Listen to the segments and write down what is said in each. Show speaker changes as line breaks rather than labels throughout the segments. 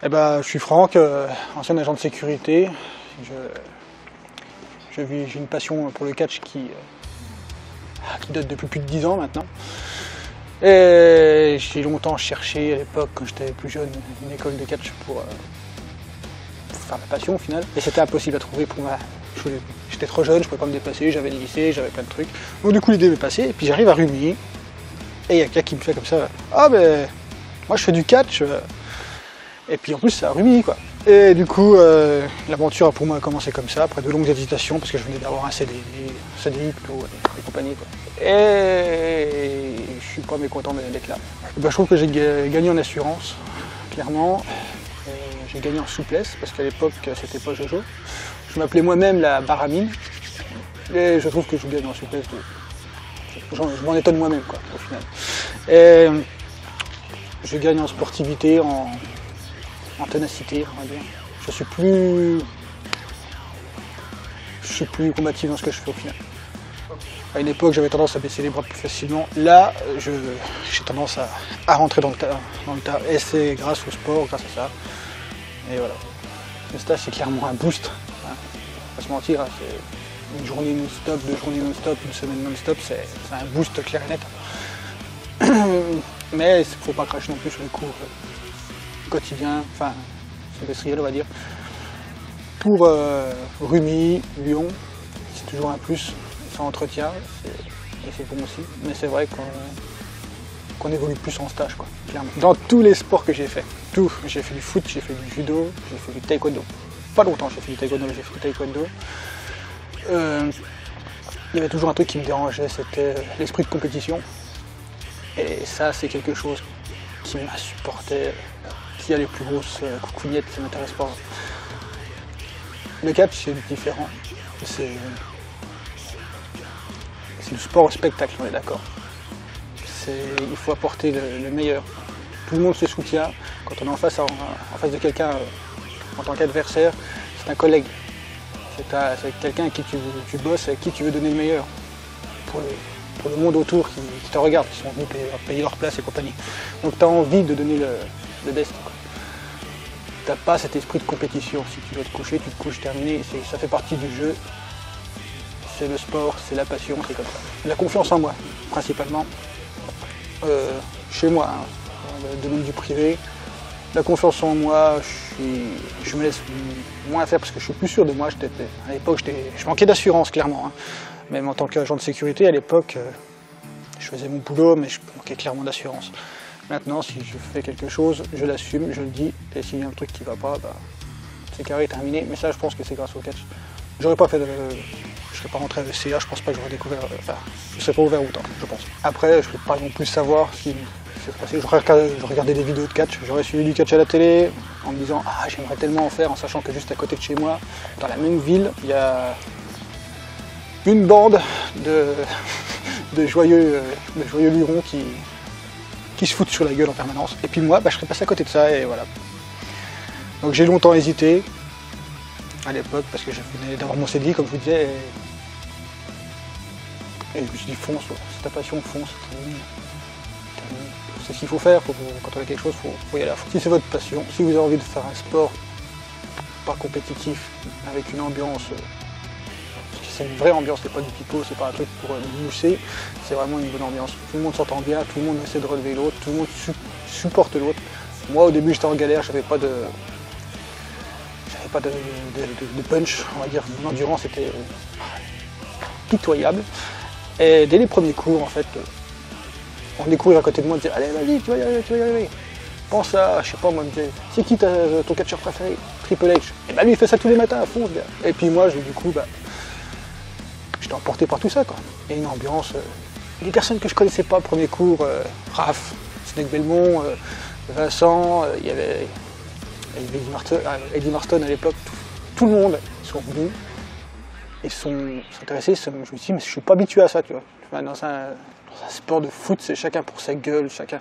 Eh ben, je suis Franck, ancien agent de sécurité. J'ai une passion pour le catch qui date depuis plus de 10 ans maintenant. Et j'ai longtemps cherché à l'époque, quand j'étais plus jeune, une école de catch pour faire ma passion au final. Et c'était impossible à trouver pour moi. J'étais trop jeune, je pouvais pas me déplacer, j'avais le lycée, j'avais plein de trucs. Donc du coup l'idée m'est passée, et puis j'arrive à Rumilly. Et il y a quelqu'un qui me fait comme ça, ah ben, moi je fais du catch. Et puis en plus c'est à Rumilly quoi. Et du coup l'aventure pour moi a commencé comme ça, après de longues hésitations, parce que je venais d'avoir un CDI plutôt, et compagnie quoi. Et je suis pas mécontent d'être là. Et ben, je trouve que j'ai gagné en assurance, clairement. J'ai gagné en souplesse, parce qu'à l'époque c'était pas Jojo. Je m'appelais moi-même la baramine. Et je trouve que je gagne en souplesse. Je m'en étonne moi-même quoi, au final. Et je gagne en sportivité, en ténacité, on va dire. Je suis plus combatif dans ce que je fais au final. À une époque, j'avais tendance à baisser les bras plus facilement. Là, j'ai tendance à rentrer dans le tas. Et c'est grâce au sport, grâce à ça. Et voilà. Le stage, c'est clairement un boost. Hein. Pas se mentir, hein, c'est une journée non-stop, 2 journées non-stop, une semaine non-stop, c'est un boost clair et net. Mais il ne faut pas cracher non plus sur les cours quotidiens, enfin, semestriels, on va dire. Pour Rumilly, Lyon, c'est toujours un plus. Ça entretient, et c'est bon aussi. Mais c'est vrai qu'on évolue plus en stage, quoi, clairement. Dans tous les sports que j'ai fait, tout. J'ai fait du foot, j'ai fait du judo, j'ai fait du taekwondo. Pas longtemps j'ai fait du taekwondo, mais j'ai fait du taekwondo. Il y avait toujours un truc qui me dérangeait, c'était l'esprit de compétition. Et ça, c'est quelque chose qui m'insupportait. Qui a les plus grosses coucougnettes, ça m'intéresse pas. Le catch, c'est différent. C'est le sport au spectacle, on est d'accord. Il faut apporter le meilleur. Tout le monde se soutient. Quand on est en face de quelqu'un en tant qu'adversaire, c'est un collègue. C'est quelqu'un avec qui tu bosses, avec qui tu veux donner le meilleur. Pour le monde autour qui te regarde, qui sont venus payer leur place et compagnie. Donc tu as envie de donner le best. Tu n'as pas cet esprit de compétition. Si tu dois te coucher, tu te couches, terminé. Ça fait partie du jeu. C'est le sport, c'est la passion, c'est comme ça. La confiance en moi, principalement. Chez moi, hein, dans le domaine du privé. La confiance en moi, je me laisse moins faire parce que je suis plus sûr de moi. À l'époque, je manquais d'assurance, clairement. Hein. Même en tant qu'agent de sécurité, à l'époque, je faisais mon boulot, mais je manquais clairement d'assurance. Maintenant, si je fais quelque chose, je l'assume, je le dis. Et s'il y a un truc qui ne va pas, bah, c'est carré, terminé. Mais ça, je pense que c'est grâce au catch. J'aurais pas fait je serais pas rentré à l'ECA, je pense pas que j'aurais découvert, enfin, je serais pas ouvert autant, je pense. Après, je peux pas non plus savoir ce qui s'est passé. Je regardais des vidéos de catch, j'aurais suivi du catch à la télé, en me disant, ah, j'aimerais tellement en faire, en sachant que juste à côté de chez moi, dans la même ville, il y a une bande de joyeux lurons qui se foutent sur la gueule en permanence. Et puis moi, bah, je serais passé à côté de ça, et voilà. Donc j'ai longtemps hésité, à l'époque, parce que je venais d'avoir mon CDI, comme je vous disais, et je me suis dit, fonce, c'est ta passion, fonce, c'est ce qu'il faut faire, quand on a quelque chose, il faut y aller à fond. Si c'est votre passion, si vous avez envie de faire un sport pas compétitif, avec une ambiance, c'est une vraie ambiance, c'est pas du pipeau, c'est pas un truc pour mousser, c'est vraiment une bonne ambiance. Tout le monde s'entend bien, tout le monde essaie de relever l'autre, tout le monde supporte l'autre. Moi, au début, j'étais en galère, j'avais pas de punch, on va dire, mon endurance était pitoyable. Et dès les premiers cours, en fait, on venait courir à côté de moi, on disait, allez, vas-y, tu vas y arriver. Pense à, je sais pas, moi, me disait, c'est qui ton catcheur préféré? Triple H. Et bah lui, il fait ça tous les matins à fond, ce gars. Et puis moi, du coup, bah, j'étais emporté par tout ça, quoi. Et une ambiance, des personnes que je connaissais pas, premier cours, Raph, Snake Belmont, Vincent, il y avait Eddie Marston à l'époque, tout le monde, ils sont venus, ils sont intéressés, je me suis dit, mais je suis pas habitué à ça, tu vois. Enfin, dans un sport de foot, c'est chacun pour sa gueule, chacun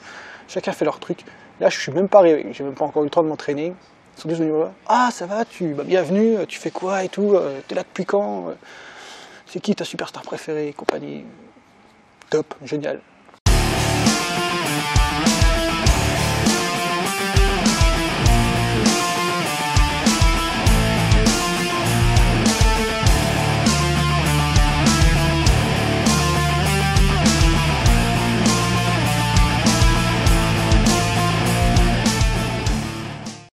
fait leur truc. Là, je suis même pas arrivé, j'ai même pas encore eu le temps de m'entraîner. Ils sont tous venus voir, ah ça va, bienvenue, tu fais quoi et tout, t'es là depuis quand, c'est qui ta superstar préférée et compagnie. Top, génial.